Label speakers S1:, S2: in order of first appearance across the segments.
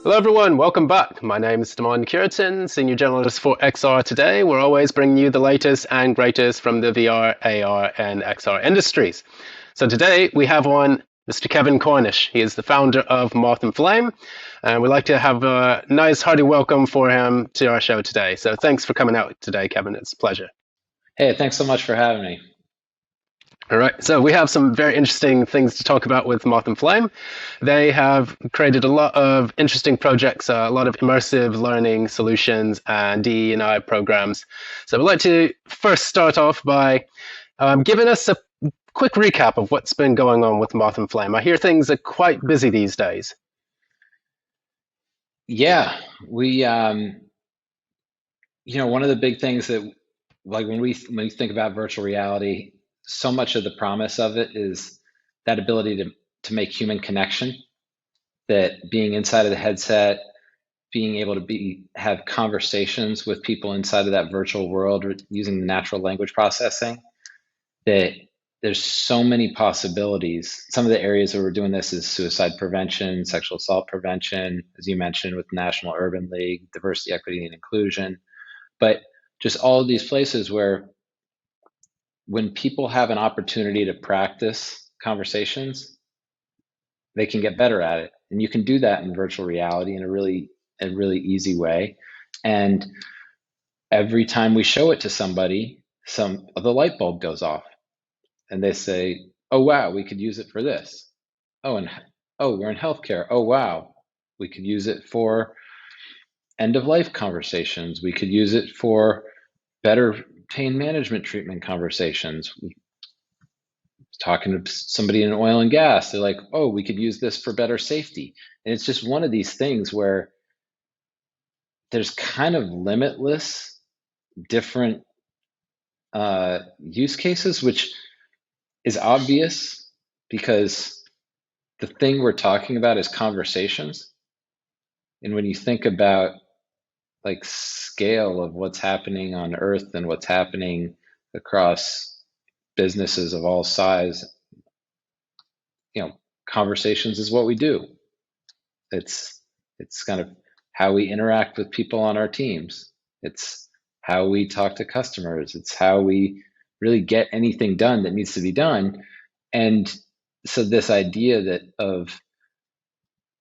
S1: Hello everyone, welcome back. My name is Cureton, Senior Journalist for XR Today. We're always bringing you the latest and greatest from the VR, AR, and XR industries. So today we have on Mr. Kevin Cornish. He is the founder of Moth+Flame, and we'd like to have a nice hearty welcome for him to our show today. So thanks for coming out today, Kevin. It's a pleasure.
S2: Hey, thanks so much for having me.
S1: All right, so we have some very interesting things to talk about with Moth+Flame. They have created a lot of interesting projects, a lot of immersive learning solutions and DE&I programs. So we'd like to first start off by giving us a quick recap of what's been going on with Moth+Flame. I hear things are quite busy these days.
S2: Yeah, one of the big things that, like when we think about virtual reality, so much of the promise of it is that ability to make human connection, that being inside of the headset, being able to have conversations with people inside of that virtual world using the natural language processing, that there's so many possibilities. Some of the areas where we're doing this is suicide prevention, sexual assault prevention, as you mentioned, with National Urban League, diversity, equity, and inclusion. But just all of these places where when people have an opportunity to practice conversations, they can get better at it. And you can do that in virtual reality in a really easy way. And every time we show it to somebody, the light bulb goes off and they say, "Oh wow, we could use it for this." Oh, we're in healthcare. Oh wow, we could use it for end of life conversations. We could use it for better pain management treatment conversations. Talking to somebody in oil and gas, they're like, "Oh, we could use this for better safety." And it's just one of these things where there's kind of limitless different use cases, which is obvious because the thing we're talking about is conversations. And when you think about like scale of what's happening on Earth and what's happening across businesses of all size, conversations is what we do. It's kind of how we interact with people on our teams. It's how we talk to customers. It's how we really get anything done that needs to be done. And so this idea that of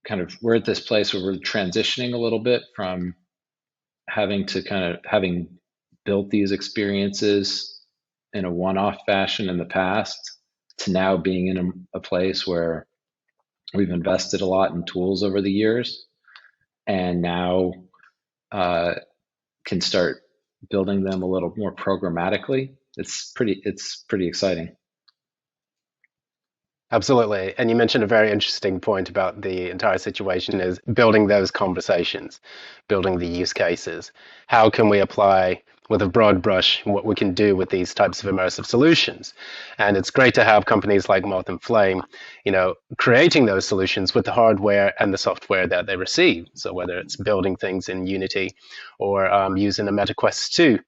S2: kind of we're at this place where we're transitioning a little bit from having built these experiences in a one-off fashion in the past to now being in a place where we've invested a lot in tools over the years and now can start building them a little more programmatically. It's pretty exciting.
S1: Absolutely. And you mentioned a very interesting point about the entire situation is building those conversations, building the use cases. How can we apply with a broad brush what we can do with these types of immersive solutions? And it's great to have companies like Moth+Flame, creating those solutions with the hardware and the software that they receive. So whether it's building things in Unity or using a MetaQuest 2,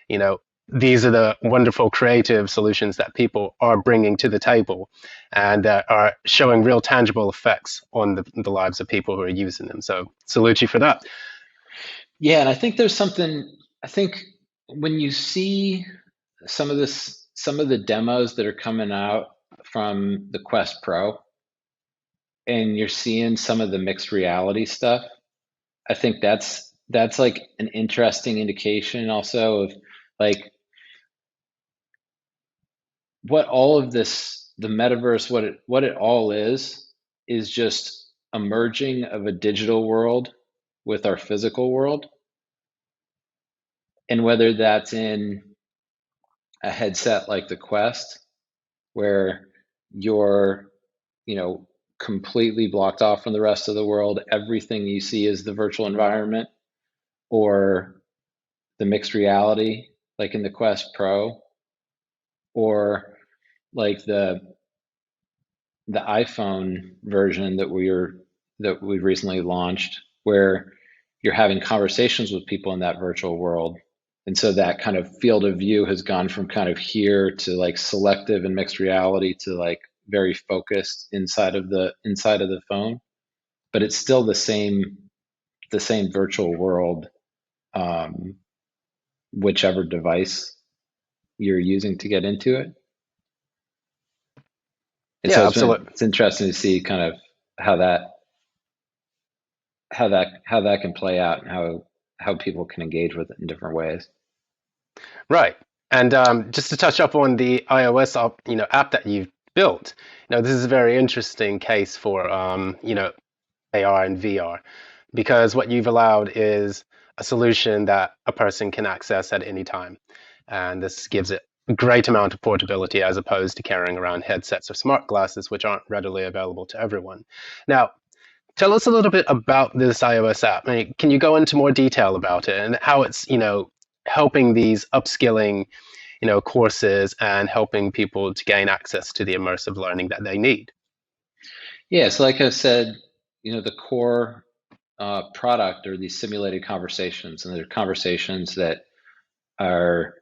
S1: you know, these are the wonderful creative solutions that people are bringing to the table and that are showing real tangible effects on the lives of people who are using them. So salute you for that.
S2: Yeah, and I think when you see some of the demos that are coming out from the Quest Pro and you're seeing some of the mixed reality stuff, I think that's like an interesting indication also of like what all of this, the metaverse, what it all is just a merging of a digital world with our physical world. And whether that's in a headset like the Quest, where you're, completely blocked off from the rest of the world, everything you see is the virtual environment, or the mixed reality, like in the Quest Pro, or like the iPhone version that we've recently launched, where you're having conversations with people in that virtual world. And so that kind of field of view has gone from kind of here to like selective and mixed reality to like very focused inside of the phone. But it's still the same the same virtual world, um, whichever device you're using to get into it. And so
S1: Yeah, absolutely.
S2: it's interesting to see kind of how that can play out and how people can engage with it in different ways.
S1: Right. And just to touch up on the iOS app that you've built, this is a very interesting case for AR and VR, because what you've allowed is a solution that a person can access at any time. And this gives it a great amount of portability as opposed to carrying around headsets or smart glasses, which aren't readily available to everyone. Now, tell us a little bit about this iOS app. I mean, can you go into more detail about it and how it's, helping these upskilling, courses and helping people to gain access to the immersive learning that they need?
S2: Yeah, so like I said, the core product are these simulated conversations, and they're conversations that are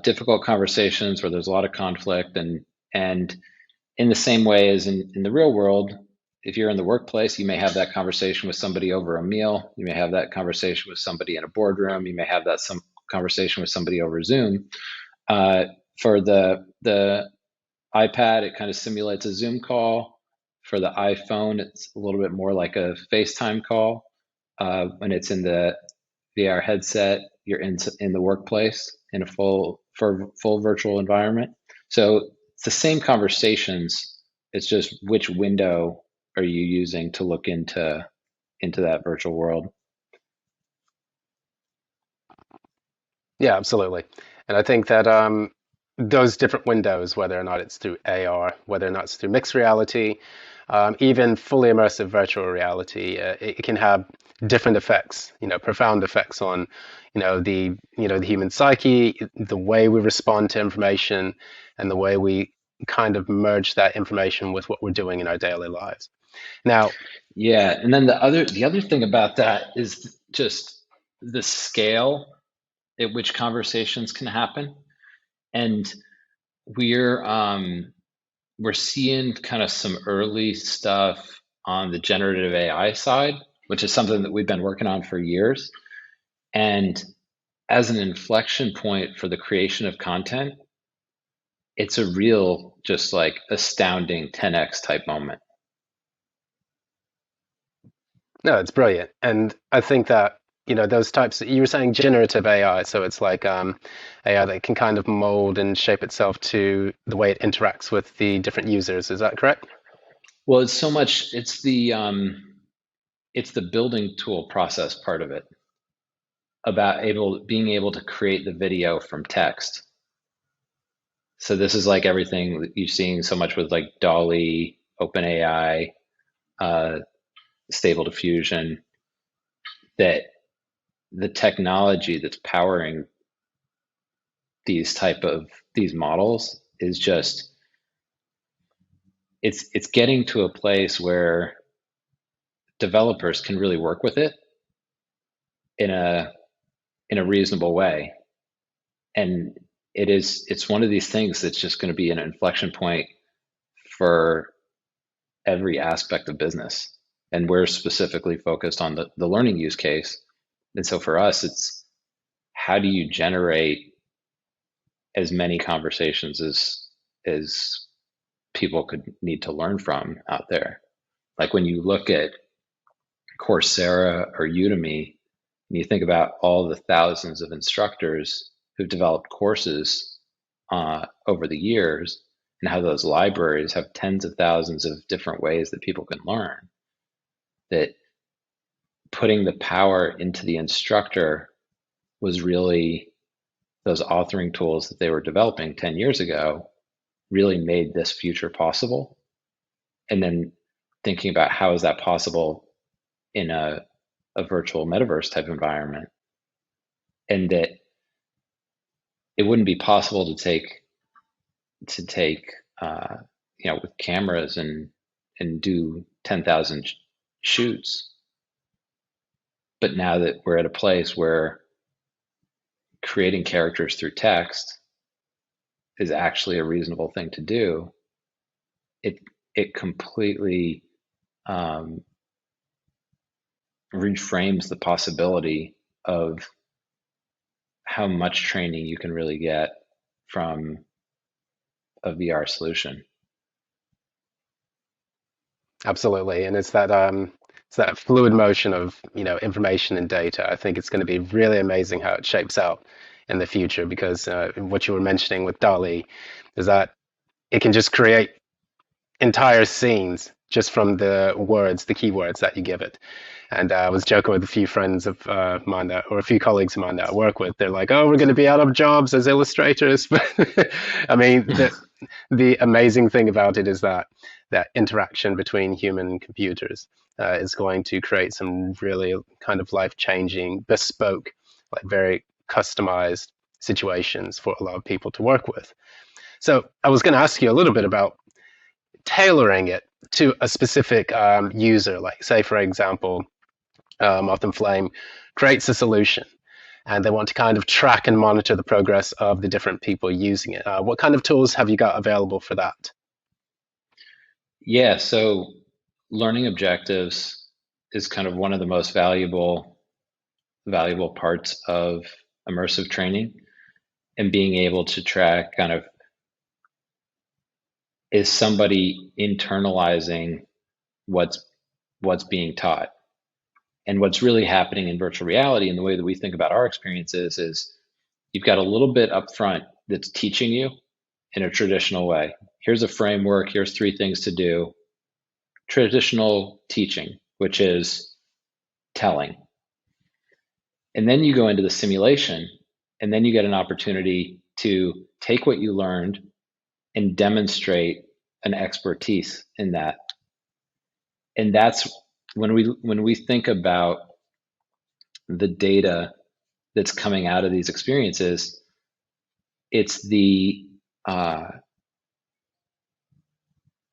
S2: difficult conversations where there's a lot of conflict, and in the same way as in the real world, if you're in the workplace, you may have that conversation with somebody over a meal, you may have that conversation with somebody in a boardroom, you may have that some conversation with somebody over Zoom. For the iPad, it kind of simulates a Zoom call. For the iPhone, it's a little bit more like a FaceTime call. When it's in the VR headset, you're in the workplace in a full virtual environment. So it's the same conversations. It's just which window are you using to look into that virtual world.
S1: Yeah, absolutely. And I think that those different windows, whether or not it's through AR, whether or not it's through mixed reality, even fully immersive virtual reality, it can have different effects, profound effects on, the human psyche, the way we respond to information, and the way we kind of merge that information with what we're doing in our daily lives. Now,
S2: Yeah, and then the other thing about that is just the scale at which conversations can happen. And we're we're seeing kind of some early stuff on the generative AI side, which is something that we've been working on for years. And as an inflection point for the creation of content, it's a real, just like astounding 10x type moment.
S1: no, it's brilliant. And I think that, those types, you were saying generative AI, so it's like AI that can kind of mold and shape itself to the way it interacts with the different users. Is that correct?
S2: Well, it's so much, it's the building tool process part of it, about being able to create the video from text. So this is like everything that you've seen so much with like Dolly, OpenAI, uh, Stable Diffusion, that the technology that's powering these models is just, it's getting to a place where developers can really work with it in a reasonable way. And it's one of these things that's just going to be an inflection point for every aspect of business. And we're specifically focused on the learning use case. And so for us, it's how do you generate as many conversations as people could need to learn from out there. Like when you look at Coursera or Udemy, and you think about all the thousands of instructors who've developed courses over the years, and how those libraries have tens of thousands of different ways that people can learn, that putting the power into the instructor was really, those authoring tools that they were developing 10 years ago really made this future possible. And then thinking about how is that possible in a virtual metaverse type environment, and that it wouldn't be possible to take with cameras and do 10,000 shoots. But now that we're at a place where creating characters through text is actually a reasonable thing to do, it completely reframes the possibility of how much training you can really get from a VR solution.
S1: Absolutely, and it's that fluid motion of information and data. I think it's going to be really amazing how it shapes out in the future because what you were mentioning with DALL-E is that it can just create entire scenes just from the words, the keywords that you give it. And I was joking with a few friends of mine that, or a few colleagues of mine that I work with. They're like, "Oh, we're going to be out of jobs as illustrators." But I mean, the amazing thing about it is that that interaction between human and computers is going to create some really kind of life-changing, bespoke, like very customized situations for a lot of people to work with. So I was going to ask you a little bit about tailoring it to a specific user. Like, say, for example, Moth+Flame creates a solution and they want to kind of track and monitor the progress of the different people using it. What kind of tools have you got available for that?
S2: Yeah, so learning objectives is kind of one of the most valuable parts of immersive training, and being able to track kind of, is somebody internalizing what's what's being taught. And what's really happening in virtual reality and the way that we think about our experiences is you've got a little bit up front that's teaching you in a traditional way. Here's a framework, here's 3 things to do. Traditional teaching, which is telling. And then you go into the simulation, and then you get an opportunity to take what you learned and demonstrate an expertise in that. And that's when we think about the data that's coming out of these experiences, it's the uh,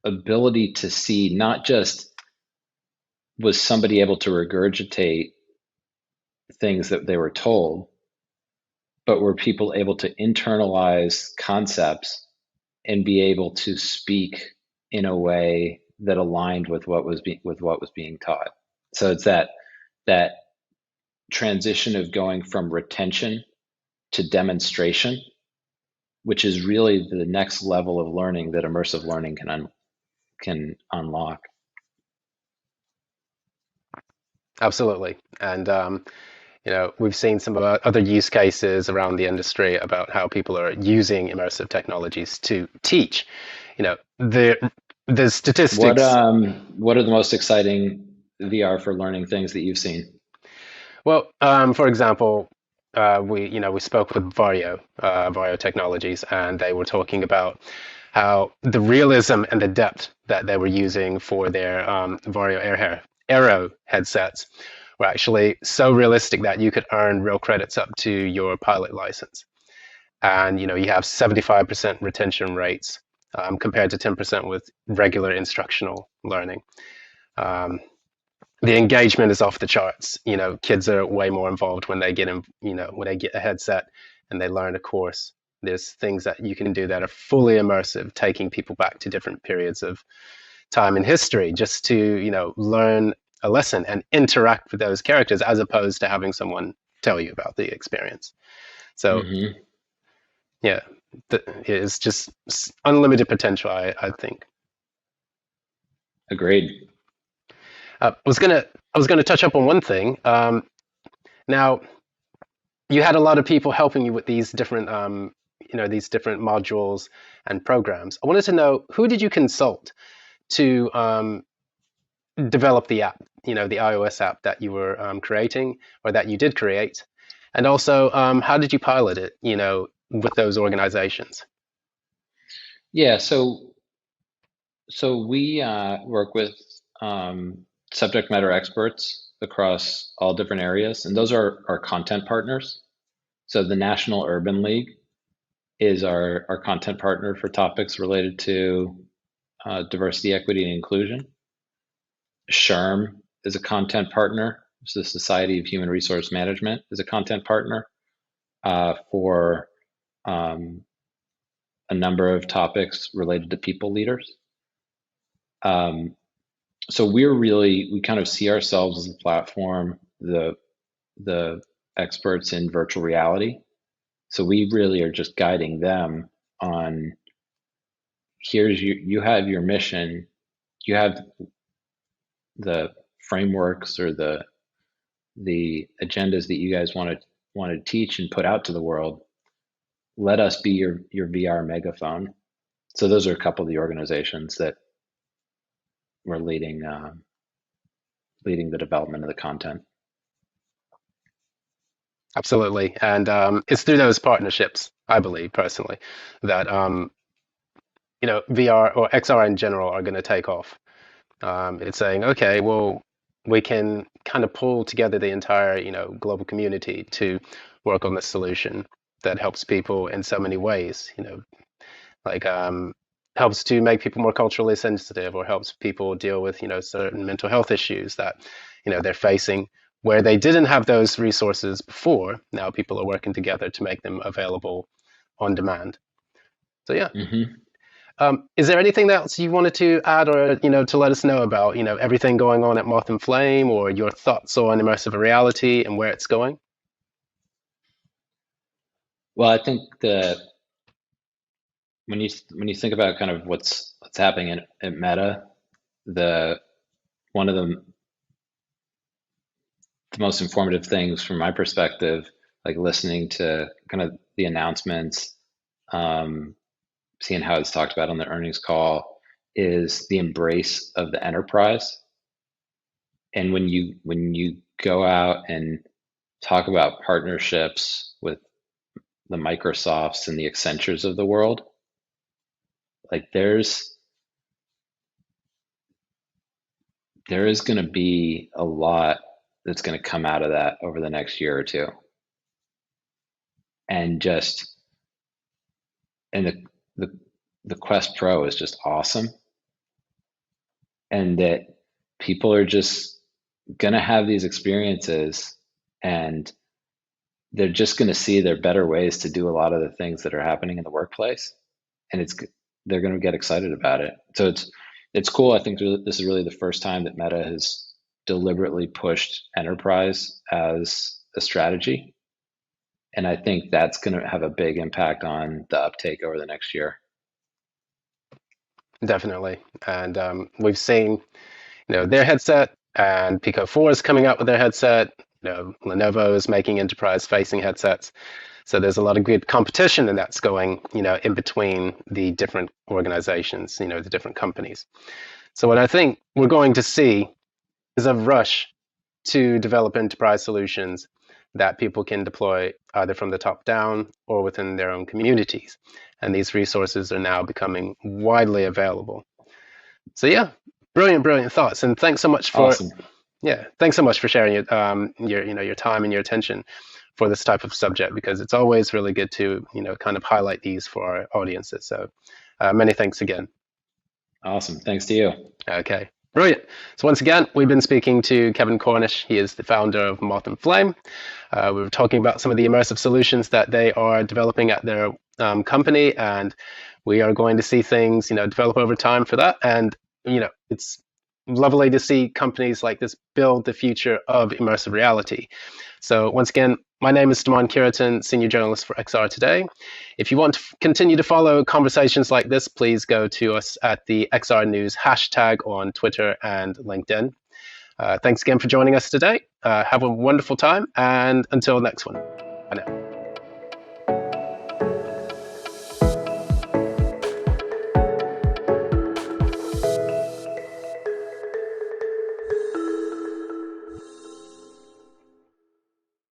S2: ability to see not just was somebody able to regurgitate things that they were told, but were people able to internalize concepts and be able to speak in a way that aligned with what was being taught. So it's that transition of going from retention to demonstration, which is really the next level of learning that immersive learning can unlock.
S1: Absolutely. And we've seen some of other use cases around the industry about how people are using immersive technologies to teach. You know, the
S2: What
S1: statistics.
S2: what are the most exciting VR for learning things that you've seen?
S1: Well, for example, we spoke with Vario Technologies, and they were talking about how the realism and the depth that they were using for their Vario Aero headsets were actually so realistic that you could earn real credits up to your pilot license. And you have 75% retention rates compared to 10% with regular instructional learning. Um, the engagement is off the charts. Kids are way more involved when they get in, when they get a headset and they learn a course. There's things that you can do that are fully immersive, taking people back to different periods of time in history just to, learn a lesson and interact with those characters as opposed to having someone tell you about the experience. So,
S2: Hmm.
S1: yeah, it's just unlimited potential, I think.
S2: Agreed.
S1: I was gonna touch up on one thing. Now, you had a lot of people helping you with these different modules and programs. I wanted to know, who did you consult to develop the app, the iOS app that you were creating or that you did create, and also how did you pilot it, with those organizations?
S2: Yeah, so we work with subject matter experts across all different areas, and those are our content partners. So the National Urban League is our content partner for topics related to diversity, equity, and inclusion. SHRM is a content partner. So the Society of Human Resource Management is a content partner for um, a number of topics related to people leaders. Um, So we kind of see ourselves as a platform, the experts in virtual reality. So we really are just guiding them on, you have your mission, you have the frameworks or the agendas that you guys want to teach and put out to the world. Let us be your VR megaphone. So those are a couple of the organizations that we're leading the development of the content.
S1: Absolutely. And it's through those partnerships, I believe personally, that VR or XR in general are going to take off. It's saying, okay, well, we can kind of pull together the entire, global community to work on this solution that helps people in so many ways, like helps to make people more culturally sensitive or helps people deal with, certain mental health issues that, they're facing where they didn't have those resources before. Now people are working together to make them available on demand. So yeah.
S2: Mm-hmm.
S1: Is there anything else you wanted to add or, to let us know about, everything going on at Moth+Flame or your thoughts on immersive reality and where it's going?
S2: Well, I think that when you think about kind of what's happening at Meta, the one of the most informative things from my perspective, like listening to kind of the announcements, um, seeing how it's talked about on the earnings call, is the embrace of the enterprise. And when you go out and talk about partnerships with the Microsofts and the Accentures of the world, like there is going to be a lot that's going to come out of that over the next year or two. And just and the Quest Pro is just awesome, and that people are just going to have these experiences, and they're just going to see there are better ways to do a lot of the things that are happening in the workplace, and they're going to get excited about it. So it's cool. I think this is really the first time that Meta has deliberately pushed enterprise as a strategy, and I think that's going to have a big impact on the uptake over the next year.
S1: Definitely. And we've seen, their headset and Pico 4 is coming out with their headset. Lenovo is making enterprise-facing headsets. So there's a lot of good competition, and that's going, in between the different organizations, the different companies. So what I think we're going to see is a rush to develop enterprise solutions that people can deploy either from the top down or within their own communities. And these resources are now becoming widely available. So yeah, brilliant thoughts. And thanks so much for
S2: Awesome.
S1: thanks so much for sharing your time and your attention for this type of subject, because it's always really good to kind of highlight these for our audiences. So many thanks again.
S2: Awesome. Thanks to you.
S1: Okay, brilliant. So once again, we've been speaking to Kevin Cornish. He is the founder of Moth+Flame. We were talking about some of the immersive solutions that they are developing at their company, and we are going to see things, develop over time for that. And it's lovely to see companies like this build the future of immersive reality. So once again, my name is Cureton, Senior Journalist for XR Today. If you want to continue to follow conversations like this, please go to us at the XR News hashtag on Twitter and LinkedIn. Thanks again for joining us today. Have a wonderful time, and until next one.